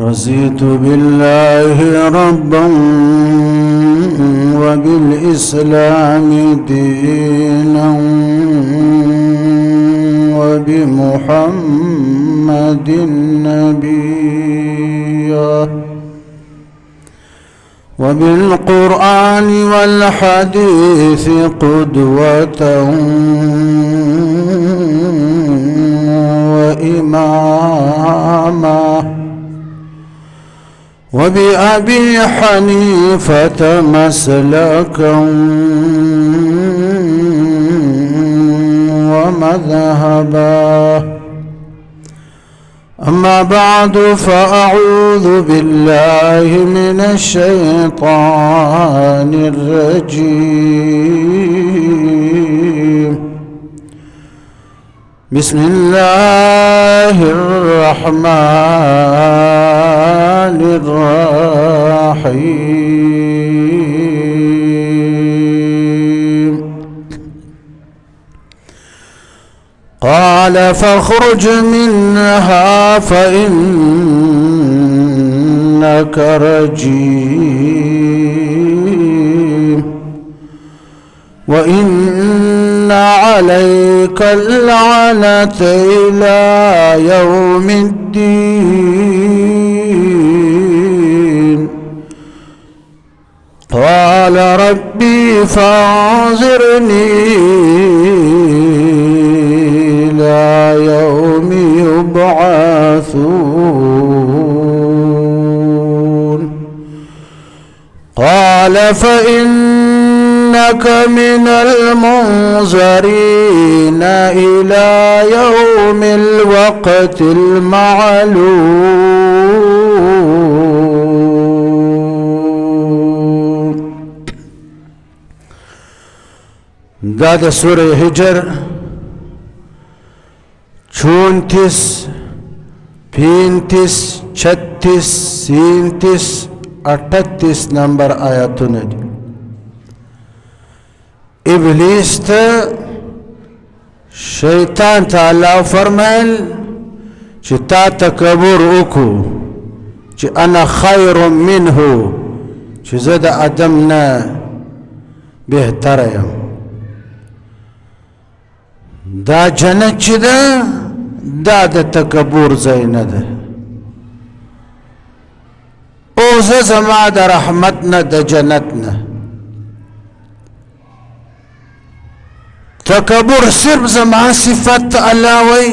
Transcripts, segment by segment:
رضيت بالله ربا وبالإسلام دينا وبمحمد نبيا وبالقرآن والحديث قدوة وإماما وبأبي حنيفة مسلكا ومذهبا. أما بعد فأعوذ بالله من الشيطان الرجيم. بسم الله الرحمن الرحيم. قال فاخرج منها فإنك رجيم وإن عليك اللعنة إلى يوم الدين. قال ربي فانظرني إلى يوم يبعثون. قال فإنك من المنظرين إلى يوم الوقت المعلوم. دا د سورة هجر 34 35 36 37 38 نمبر آیاتونه دي. ابلیس ته شیطان ته الله فرمایل چې تا تکبر وکړو چې انا خیر منه، چې زه د ادم نه بهتر یم. دا جنت چې ده دا د تکبر ځای نه ده. او زه زما د رحمت نه د جنت نه. تکبر صرف زما صفت الله وی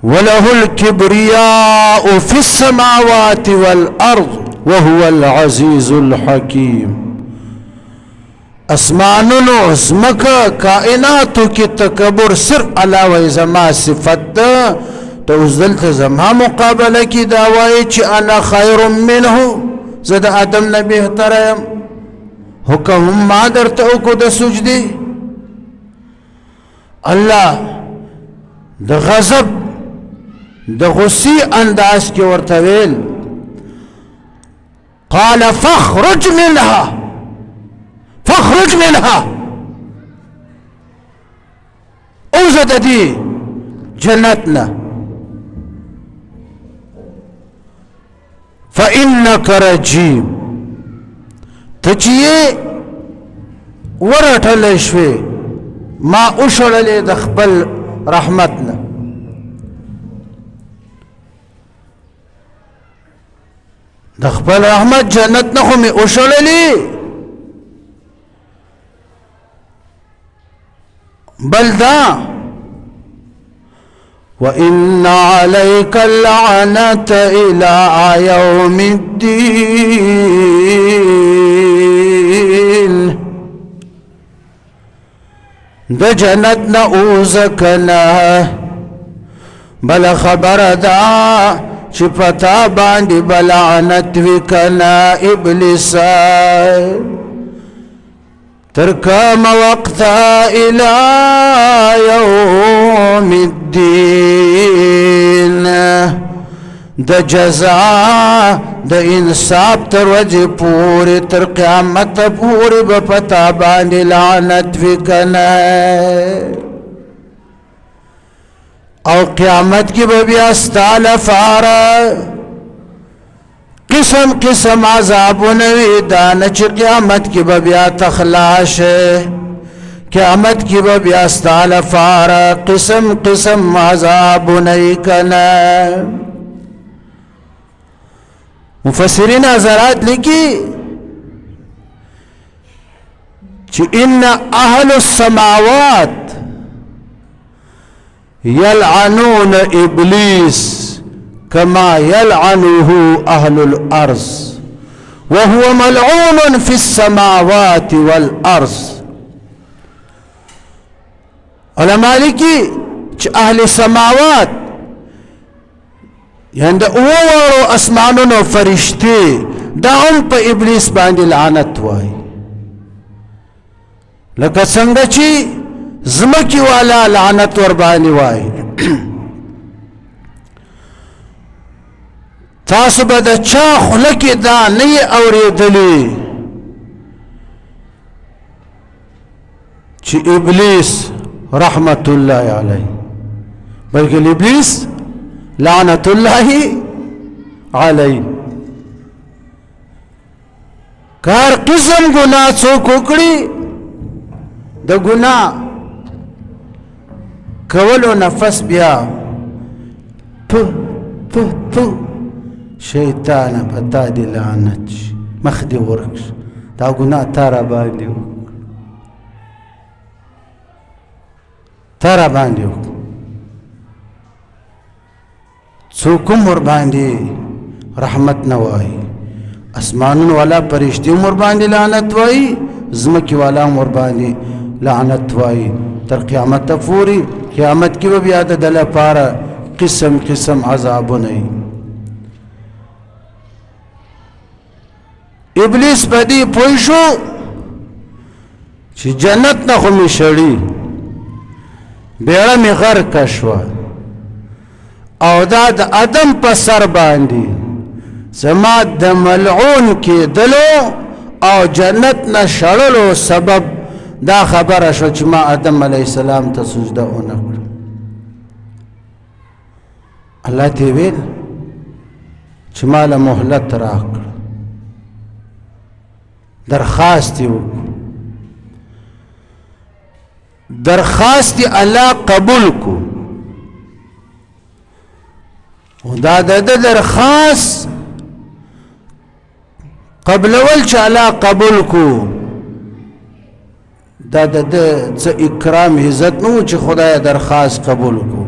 وله الكبرياء في السماوات والأرض وهو العزيز الحكيم. اسمانونو زمکا کائناتو کی تکبر صرف الله وی زما صفت ده. تو اوس دلته زما مقابله کی دا وایي چې انا خیر منه، زه د ادم نه بهتر یم. حکم ما درته وکړو د سجدې. الله د غضب د غصې انداز کې ورته ویل قال فاخرج منها فاخرج منها، اوزه د دې جنت نه. فإنك رجيم، ته چې ورټلی شوې ما اوشړلې د خپل رحمت نه. د خپل رحمت جنت نه خو مې اوشړلې، بل دا وإن عليك اللعنة إلى يوم الدين. د جنت نه اوزکنا بل خبر دا چې پتا باندې بلعنت وکنا ابلیسا ترکم وقتا الى يوم الدين. د جزاء د انصاف تر وجه پوری تر قیامت پوری بپتا باندې لعنت وکنا. او قیامت کی بیا ستا لپاره قسم قسم عذابونه دانه چې قیامت کی بیا تخلاص قیامت کی بیا ستا لپاره قسم قسم عذابونه کنا مفسرین حضرات لیکي چې ان اهل السماوات يلعنون ابليس كما يلعنه اهل الارض وهو ملعون في السماوات والارض علماء لیکي چې اهل السماوات یعنی د اوورو اسمانونو فرشتي دا هم په ابلیس باندې لعنت وای لکه څنګه چې زمکی والا لعنت ور باندې وای تاسو به د چا خوله کې دا نه اورېدلې چې ابلیس رحمت الله علیه بلکې ابلیس لعنت الله علیه کار قسم گناہ څوک وکړي د گناہ کولو نفس بیا تو شیطان پتا دی لعنت مخ دی ورکش دا گناہ تارا باندې څوکم ور باندې رحمت نه وای اسمانون والا پرشتي ور باندې لعنت وای زمکی والا ور باندې لعنت وای تر قیامت پوری قیامت کی بیا د دل پاره قسم قسم عذابونه ابلیس بدی پوښو چې جنت نه خو می شړی بیره می غر کشوا او دا د ادم په سر باندې زما د ملعون کې دلو او جنت نه شړلو سبب دا خبره شو چې ما آدم علیه السلام ته سجده ونه کړه الله ته ویل چې ما له مهلت راکړه درخواست یې درخواست الله قبول کو او دا د درخواست قبل اول چې الله قبول کو دا د څه اکرام عزت نو چې خدای درخواست قبول کو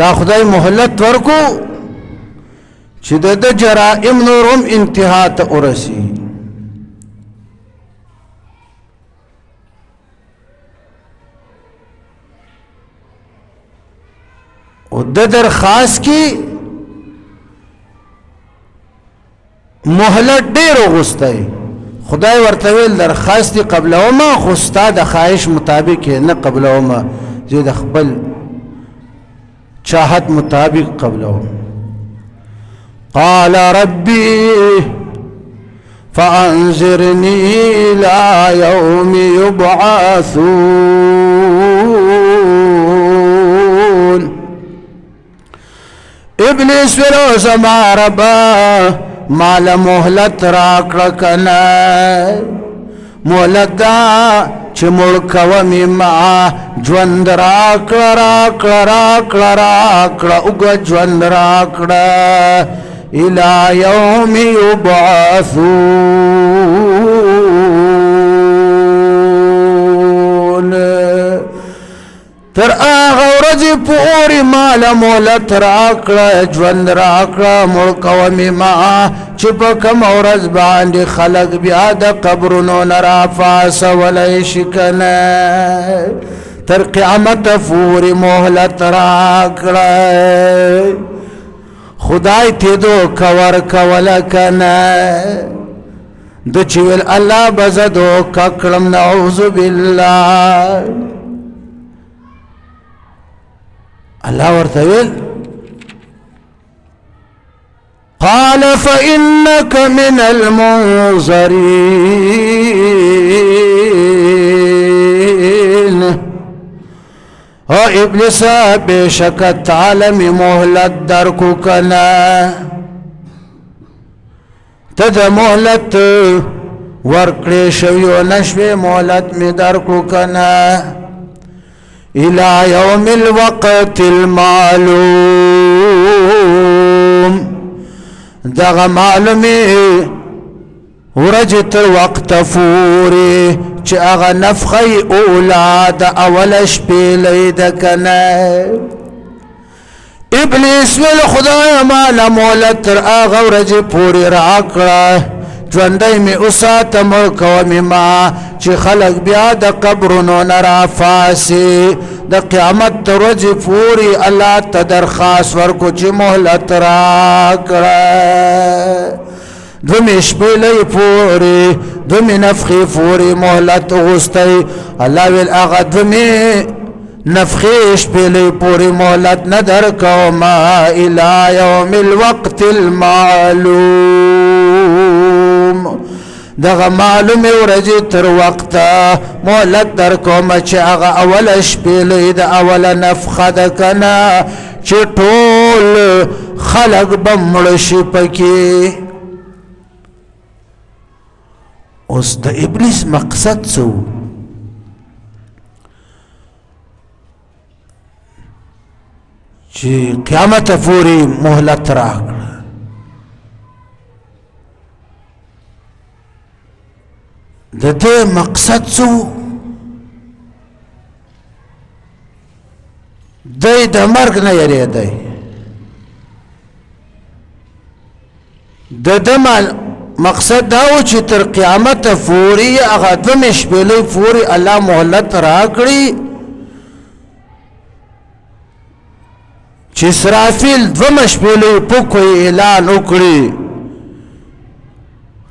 دا خدای مهلت ورکو چې د جرائم نورم انتها ته ورسی او د درخواست کی مهلت ډیر غوستای خدای ورته ویل درخواست قبل او ما خو ستاد خواهش مطابق نه قبل او ما زید خپل چاہت مطابق قبل او قال ربي فانظرني الى يوم يبعثون ابلیس ولو زما ربا مال مهلت راکړه کنه مهلت دا چې مړ کومې ما ژوند راکړه اوږد ژوند راکړه الى يوم يبعثون تر هغه ورځې پورې مال مهلت راکړه ژوند راکړه مړ کومې ما چې په کومه ورځ باندې خلک بیا د قبرونو نه راپاڅولی شي کنه تر قیامت پورې مهلت راکړه خدای ته دوکه ورکوله کنه د چې ویل الله به زه دوکه کړم نعوذ بالله الله ورته ویل قال فإنك من المنظرين او ابلیس بشکت عالم مهلت درکو کنا تد مهلت ورکڑی شویو نشوی مهلت می درکو کنا الى یوم الوقت المعلوم دغ معلومی ورج تر وقت فوری چه اغا نفخی اولاد اولش پیلی دکنا ابلیس ویل خدای مالا مولت تر آغا ورج پوری راکڑا جوندی می اسات مرکومی ما چه خلق بیا دا قبرنو نرا فاسی دا قیامت تر ورج پوری اللہ تا درخواست ورکو چه مهلت راکڑا دمی شپیلی پوری دمی نفخی پوری مهلت غستی اللہ ویل آغا دمی نفخی شپیلی پوری مهلت ندر کوما الى یوم الوقت المعلوم دغا معلوم ورجی تر وقتا مهلت در کوما چه آغا اول شپیلی دا اول نفخ دکنا چه طول خلق بمرشی پکی اوس د ابلیس مقصد څه و چې قیامت پورې مهلت راکړه د دې مقصد څه و دی د مرګ نه یریدی د ده مقصد داو چې تر قیامت فوری اغا دم شپیلی فوری اللہ مهلت راکڑی چې اسرافیل دم شپیلی پوکوی اعلان اکڑی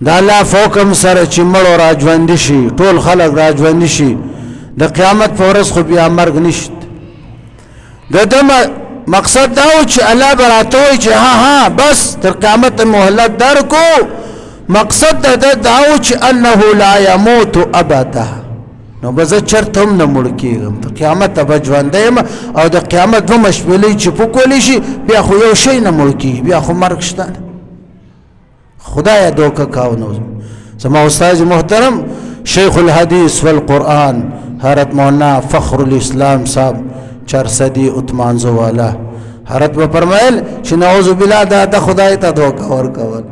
دا اللہ فوکم سر چې مړو راجوندی شي ټول خلق راجوندی شي د قیامت فورس خو بیا مرگ نشت د دم مقصد داو چې اللہ براتوی چې ها بس تر قیامت مهلت در کو مقصد دا داو چې انه لا يموت ابدا نو بزه چرته هم نه مړ کېږم د قیامت به ژوندی یم او د قیامت دوه مشپېلۍ چې پوکولی شي بیا خو یو شی نه مړ کېږي بیا خو مرګ شته خدایه دوکه کاو نو زما استاد محترم شیخ الحدیث والقرآن حضرت مولانا فخر الاسلام صاحب چرسدی اتمانزو والا حضرت به فرمایل چې نعوذ بالله دا د خدای ته دوکه ورکول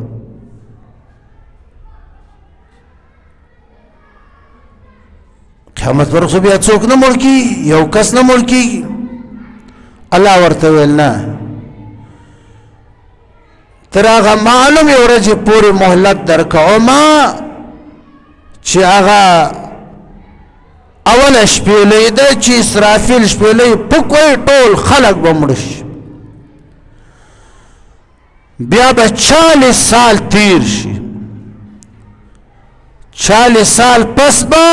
قیامت پر خو بیا څوک نه مړ کېږي یو کس نه مړ کېږي الله ورته ویل نه تر هغه معلومې ورځې پورې مهلت درکومه چې هغه اوله شپېلۍ ده چې اسرافیل شپېلۍ پوکوي ټول خلق به مړه شي بیا به 40 سال تیر شي 40 سال پس به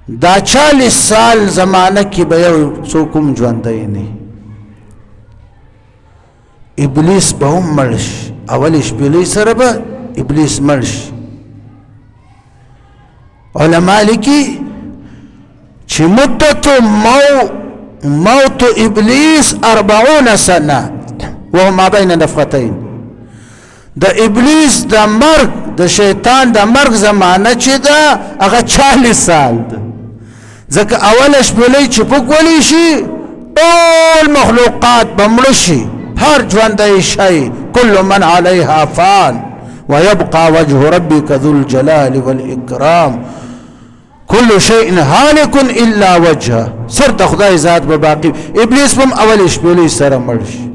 دا 40 سال زمانه کې به یو څوک هم ژوندی نه ابلیس به هم مړ شي اول شپېلۍ سره به ابلیس مړ شي علما لیکي چې مدت موت ابلیس 40 سنه وهو ما بین نفختین د ابلیس د مرګ د شیطان د مرګ زمانه چې ده هغه 40 سال ده ځکه اوله شپېلۍ چې پوکولی شي ټول مخلوقات به مړه شي هر ژوندی شی کل من علیها فان ويبقى وجه ربك ذو الجلال والإكرام كل شيء هالك الا وجهه سر د خدای ذات به باقی ابلیس هم اول شپېلۍ سره مړ شي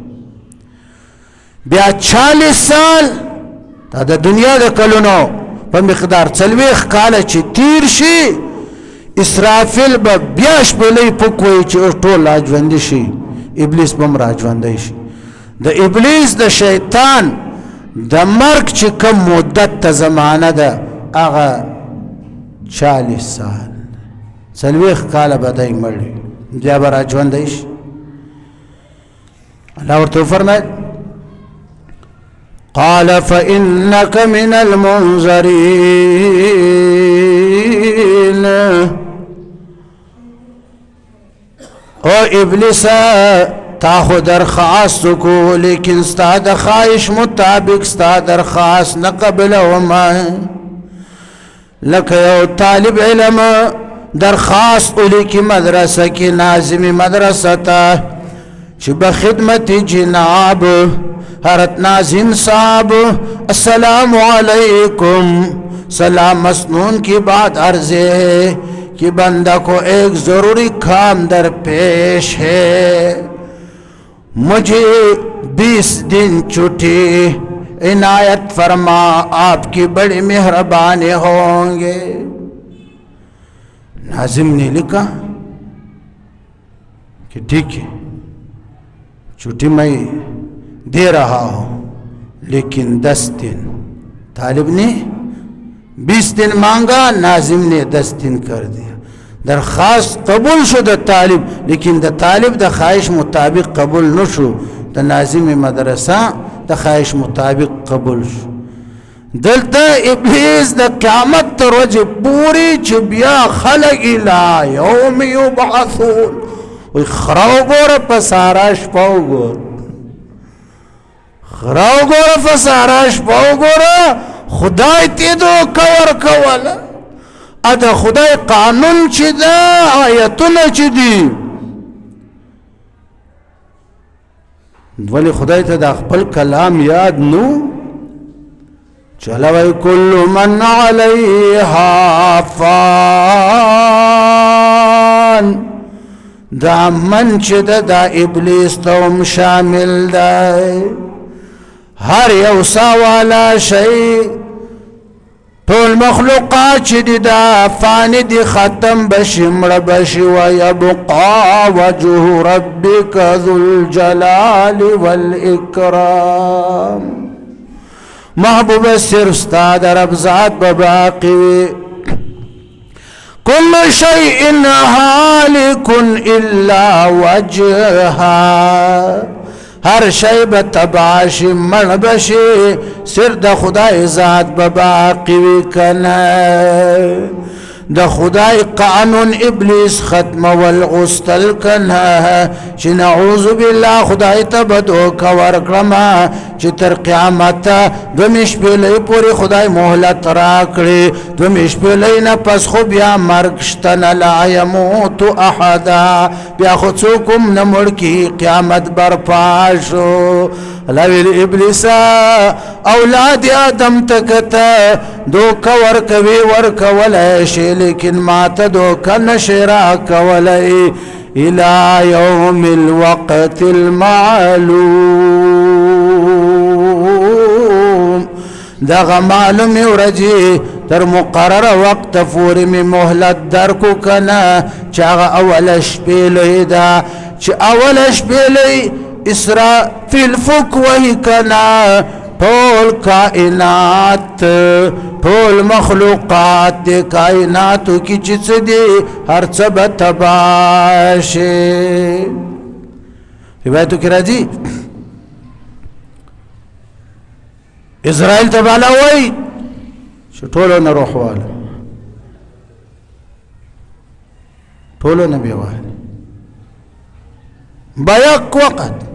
بیا 40 سال دا د دنیا د کلونو په مقدار 40 کاله چې تیر شي اسرافیل به بیا شپېلۍ پوکوي چې ټول راژوندي شي ابلیس به هم راژوندی شي د ابلیس د شیطان د مرګ چې کوم مدت ته زمانه ده هغه 40 سال 40 کاله به دی مړ بیا به راژوندی شي الله ورته فرمایي قال فإنك من المنذرين او ابلیس تا خو درخواست کو لیکن ستا د خواهش مطابق ستا درخواست نه قبلوما لکه یو طالب علم درخواست ولیکي مدرسه کې ناظمي مدرسه ته چې بخدمت جناب حضرت ناظم صاحب السلام علیکم سلام مسنون کی بات عرض ہے کہ بندہ کو ایک ضروری کام درپیش ہے مجھے 20 دن چھٹی عنایت فرما آپ کی بڑی مہربانی ہوں گے ناظم نے لکھا کہ ٹھیک ہے چھٹی میں دے رہا ہوں لیکن 10 دن طالب نے 20 دن مانگا ناظم نے 10 دن کر دیا درخواست قبول شو د طالب لیکن د طالب د خواهش مطابق قبول نشو د ناظم مدرسه د خواهش مطابق قبول شو دلته ابلیس د قیامت تر ورځې پورې چې بیا خلق الى یوم یبعثون وی خراو ګوره په سارا شپه وګوره خراو ګوره په سارا شپه وګوره خدای ته دوکه ورکوله ا د خدای قانون چې ده آیتونه چې دي ولی خدای ته د خپل کلام یاد نو چلوی کل من علیها فان دا من چې ده دا ابلیس ته هم شامل ده هر یو سوالا شي ټول مخلوقات چې دي دا فانی دي ختم بشي مړه بشي ويبقى وجه ربك ذو الجلال والإكرام محبوب صرف ستا د رب ذات بباقي كل شيء هالك إلا وجهها هر شی به تباشی مړ بشي سر د خدای ذات به باقی وي کنه د خدای قانون ابلیس ختم والغستل کنه چې نعوذ بالله خدای ته بدو کور کړما چې تر قیامت دمش په پوری خدای مهلت را کړي دمش په نه پس خو بیا مرګ شتن لا يموت احد بیا خو څوک نه مړ کی قیامت برپا شو لویل ابلیس اولاد آدم تکتا دوکا ورکوی ورکولی شی لیکن ماتا دوکا نشرا کولی الى یوم الوقت المعلوم دغا معلومی ورجی تر مقرر وقت فوری می محلت درکو کنا چاگا اولش پیلی دا چا اولش پیلی اسرافیل فک وہی کنا ٹھول کائنات ٹھول مخلوقات دے کائناتو کی چیز دے ہر سب تباشے روایتو کی راجی اسرائیل تبالا ہوئی چو ٹھولو نا روح والا ٹھولو نا بیوالا بیک وقت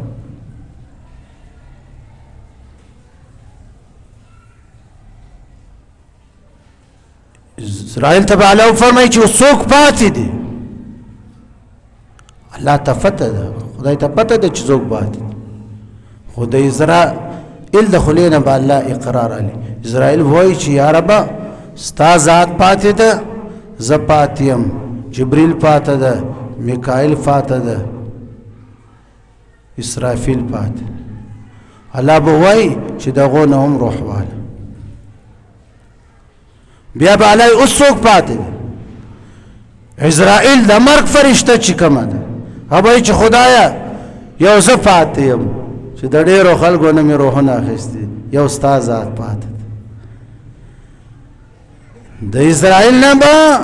اسرائیل تبع له فرمایي چې څوک پاتې دي الله ته پته ده خدای ته پته ده چې څوک پاتې خدای اسرائیل د خلینا به الله اقرار علي اسرائیل وایي چې یا رب ستا ذات پاتې ده ز پاتیم جبريل پاتې ده میکائیل پاتې ده اسرافیل پاتې الله به وایي چې دغه نه هم روح واله بیا به علی اوسوک پاتې اسرائیل د مرګ فرشته چې کومه ده هغه چې خدایا یو زه پاتې یم چې د ډېرو خلکو نه مې روحونه اخیستي یو ستا ذات پاتې د اسرائیل نه به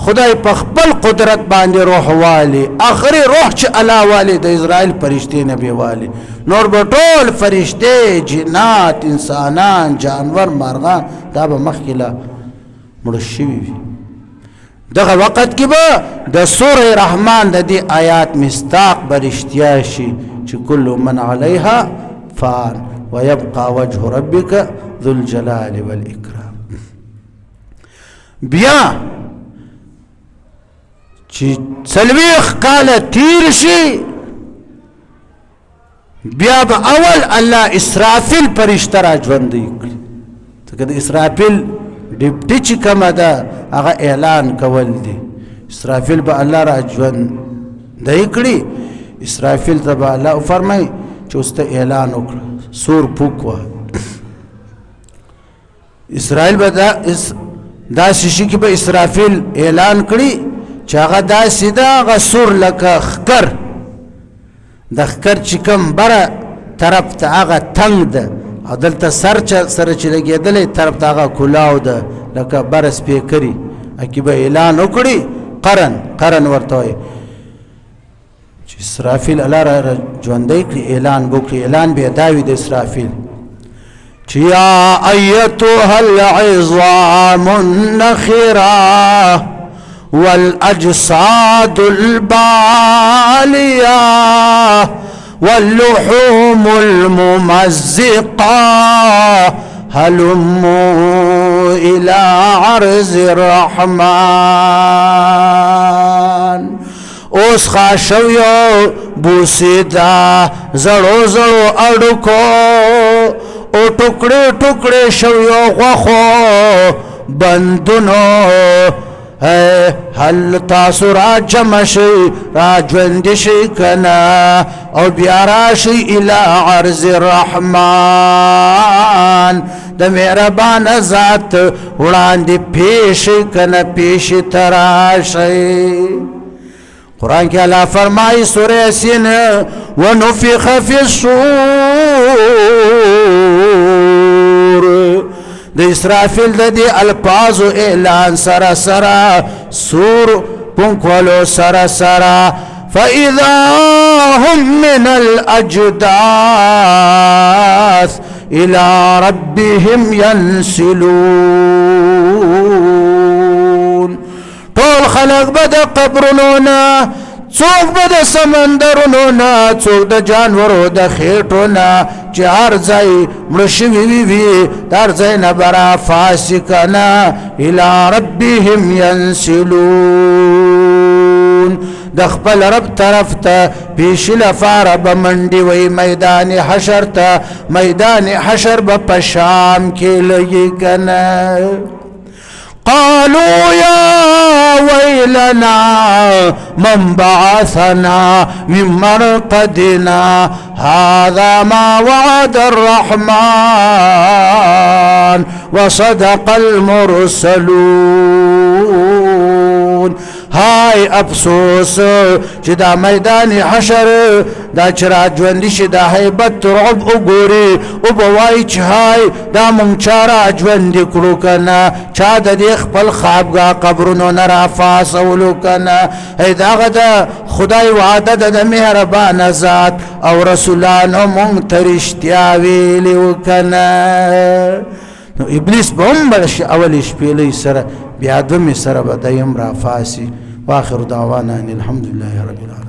خدای په خپل قدرت باندې روح والی اخري روح چې الله والی د اسرائیل فرشتي نبی والی نور به ټول فرشته جنات انسانان جانور مرغان دا به مخکله مړ شوي وي دغه وخت کې به د سوره رحمان د دې آیات مصداق برشتیا شي چې کل من علیها فان ويبقى وجه ربك ذو الجلال والإكرام. بیا چې څلوېښت کاله تیر شي بیا به اول الله اسرافیل فرشته را ژوندی کړي. ځکه د اسرافیل ډیپټي چې کومه ده هغه اعلان کول دي. اسرافیل به الله را ژوندی کړي. اسرافیل ته به الله فرمایي چې اوس ته اعلان وکړه سور پوک وه. اسرائیل به داسې شي کې به اسرافیل اعلان کړي چې هغه داسې ده هغه سور لکه ښکر د ښکر چې کوم بره طرف ته هغه تنګ ده او دلته سره چې لګېدلی طرف ته هغه کلاو ده لکه بره سپیکري هکې به اعلان وکړي قرن ورته وایي چې اسرافیل الله را ژوندی کړي اعلان به وکړي. اعلان به یې دا وي د اسرافیل چې یا ایتها العظام النخرة والاجساد البالية واللحوم الممزقة هلموا إلى عرض الرحمن. اوس خاشویو بوسیدا زړو زړو اډکو او ټوکړې ټوکړې شویو غوښو بندونو هل تاسو را جمع شئ را ژوندي شئ کنه او بیا راشئ الی عرض الرحمن د مهربان ذات وړاندې پیش کنه پیش تراشئ. قرآن کې الله فرمایي سورہ یاسین ونفخ فی الصور د اسرافیل د دې الفاظ اعلان سره سره سور پونکولو سره سره فاذا هم من الاجداث الى ربهم ينسلون. ټول خلق به د قبرونو نه څوک به د سمندرونو نه څوک د جانورو د خېټو نه چې هر ځای مړه شوي وي د هر ځای نه به رافاسکنه الی ربهم ینسلون. د خپل رب طرف ته پیش لپاره به منډې وی میدان حشر ته. میدان حشر به په شام کې لګي کنه. قالوا يا ويلنا من بعثنا من مرقدنا هذا ما وعد الرحمن وصدق المرسلون. هاي افسوس چې دا میدان حشر دا چې را ژوندي شي دا هیبت رعب وګوري او به وایي چې هاي دا مونږ چا را ژوندي کړو که نه چا د دې خپل خوابګاه قبرونو نه راپاڅولو که نه. دغه د خدای وعده ده د مهربانه ذات او رسولانو مونږ ته رښتیا ویلي و که نه. نو ابلیس به هم بله شي اولې شپېلۍ سره بیا دومې سره به دیم راپاسي. واخر دعوانا ان الحمد لله رب العالمين.